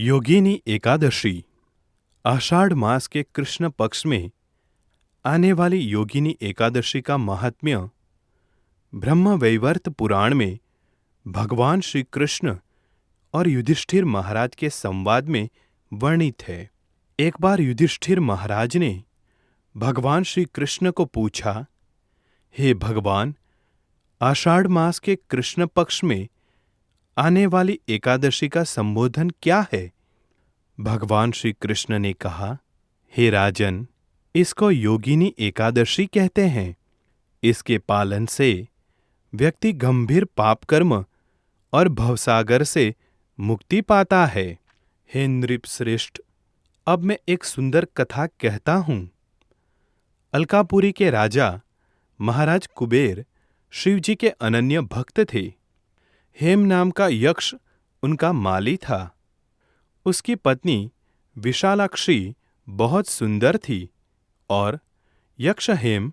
योगिनी एकादशी आषाढ़ मास के कृष्ण पक्ष में आने वाली योगिनी एकादशी का महात्म्य ब्रह्मवैवर्त पुराण में भगवान श्री कृष्ण और युधिष्ठिर महाराज के संवाद में वर्णित है। एक बार युधिष्ठिर महाराज ने भगवान श्री कृष्ण को पूछा, हे भगवान, आषाढ़ मास के कृष्ण पक्ष में आने वाली एकादशी का संबोधन क्या है? भगवान श्री कृष्ण ने कहा, हे राजन, इसको योगिनी एकादशी कहते हैं। इसके पालन से व्यक्ति गंभीर पाप कर्म और भवसागर से मुक्ति पाता है। हे नृप श्रेष्ठ, अब मैं एक सुंदर कथा कहता हूं। अलकापुरी के राजा महाराज कुबेर शिवजी के अनन्य भक्त थे। हेम नाम का यक्ष उनका माली था। उसकी पत्नी विशालाक्षी बहुत सुंदर थी और यक्ष हेम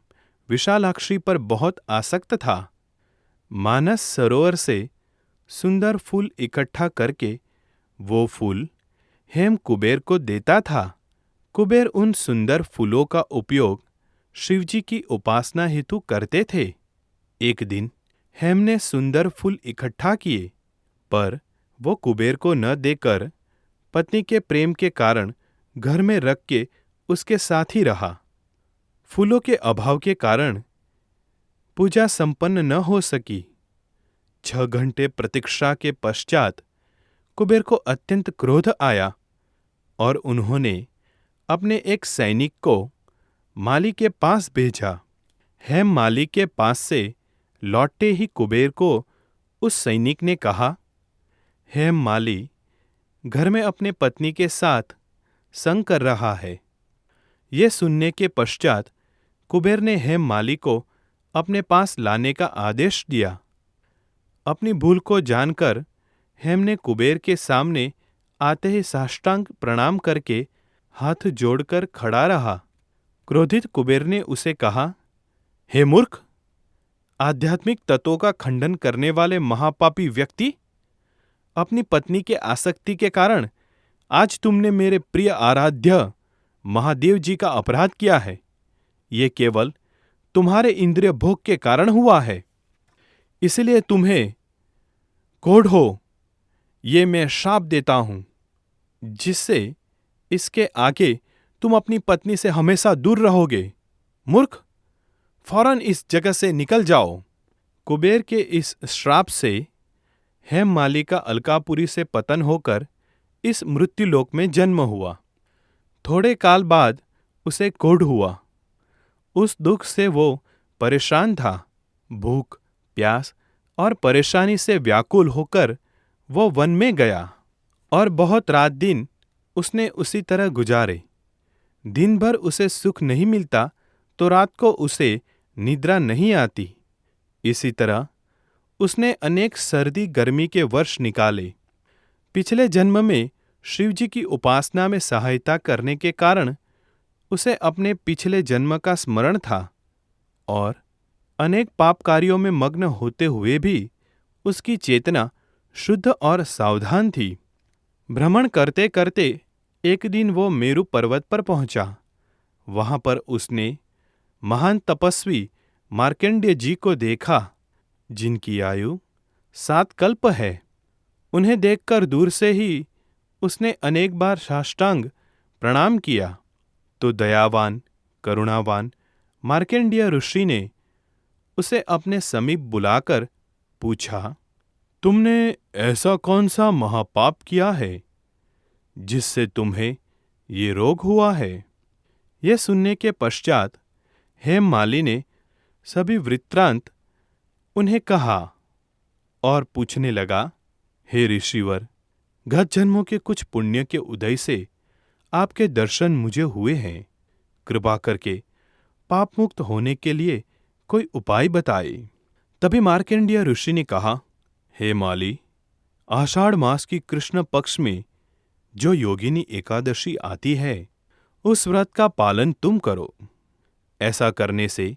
विशालाक्षी पर बहुत आसक्त था। मानस सरोवर से सुंदर फूल इकट्ठा करके वो फूल हेम कुबेर को देता था। कुबेर उन सुंदर फूलों का उपयोग शिवजी की उपासना हेतु करते थे। एक दिन हेम ने सुंदर फूल इकट्ठा किए, पर वो कुबेर को न देकर पत्नी के प्रेम के कारण घर में रख के उसके साथ ही रहा। फूलों के अभाव के कारण पूजा संपन्न न हो सकी। 6 घंटे प्रतीक्षा के पश्चात कुबेर को अत्यंत क्रोध आया और उन्होंने अपने एक सैनिक को माली के पास भेजा। हेम माली के पास से लौटते ही कुबेर को उस सैनिक ने कहा, हेम माली घर में अपने पत्नी के साथ संग कर रहा है। यह सुनने के पश्चात कुबेर ने हेम माली को अपने पास लाने का आदेश दिया। अपनी भूल को जानकर हेम ने कुबेर के सामने आते ही साष्टांग प्रणाम करके हाथ जोड़कर खड़ा रहा। क्रोधित कुबेर ने उसे कहा, हे मूर्ख, आध्यात्मिक तत्वों का खंडन करने वाले महापापी व्यक्ति, अपनी पत्नी के आसक्ति के कारण आज तुमने मेरे प्रिय आराध्य महादेव जी का अपराध किया है। ये केवल तुम्हारे इंद्रिय भोग के कारण हुआ है। इसलिए तुम्हें कोढ़ो, ये मैं शाप देता हूं, जिससे इसके आगे तुम अपनी पत्नी से हमेशा दूर रहोगे। मूर्ख, फौरन इस जगह से निकल जाओ। कुबेर के इस श्राप से हेम माली का अलकापुरी से पतन होकर इस मृत्युलोक में जन्म हुआ। थोड़े काल बाद उसे कोढ़ हुआ। उस दुख से वो परेशान था। भूख, प्यास और परेशानी से व्याकुल होकर वो वन में गया और बहुत रात दिन उसने उसी तरह गुजारे। दिन भर उसे सुख नहीं मिलता तो रात को उसे निद्रा नहीं आती। इसी तरह उसने अनेक सर्दी गर्मी के वर्ष निकाले। पिछले जन्म में शिवजी की उपासना में सहायता करने के कारण उसे अपने पिछले जन्म का स्मरण था और अनेक पाप कार्यों में मग्न होते हुए भी उसकी चेतना शुद्ध और सावधान थी। भ्रमण करते करते एक दिन वो मेरु पर्वत पर पहुंचा। वहां पर उसने महान तपस्वी मार्कंडेय जी को देखा, जिनकी आयु 7 कल्प है। उन्हें देखकर दूर से ही उसने अनेक बार साष्टांग प्रणाम किया तो दयावान, करुणावान मार्कंडेय ऋषि ने उसे अपने समीप बुलाकर पूछा, तुमने ऐसा कौन सा महापाप किया है जिससे तुम्हें ये रोग हुआ है? यह सुनने के पश्चात हेम माली ने सभी वृत्तांत उन्हें कहा और पूछने लगा, हे ऋषिवर, गत जन्मों के कुछ पुण्य के उदय से आपके दर्शन मुझे हुए हैं। कृपा करके पाप मुक्त होने के लिए कोई उपाय बताए। तभी मार्कंडेय ऋषि ने कहा, हे माली, आषाढ़ मास की कृष्ण पक्ष में जो योगिनी एकादशी आती है, उस व्रत का पालन तुम करो। ऐसा करने से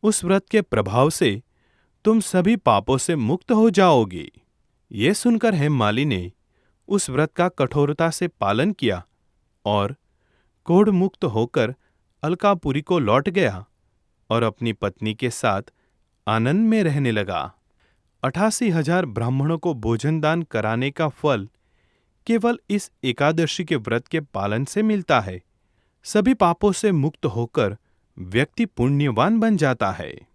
उस व्रत के प्रभाव से तुम सभी पापों से मुक्त हो जाओगे। ये सुनकर हेम माली ने उस व्रत का कठोरता से पालन किया और कोढ़ मुक्त होकर अलकापुरी को लौट गया और अपनी पत्नी के साथ आनंद में रहने लगा। 88,000 ब्राह्मणों को भोजन दान कराने का फल केवल इस एकादशी के व्रत के पालन से मिलता है। सभी पापों से मुक्त होकर व्यक्ति पुण्यवान बन जाता है।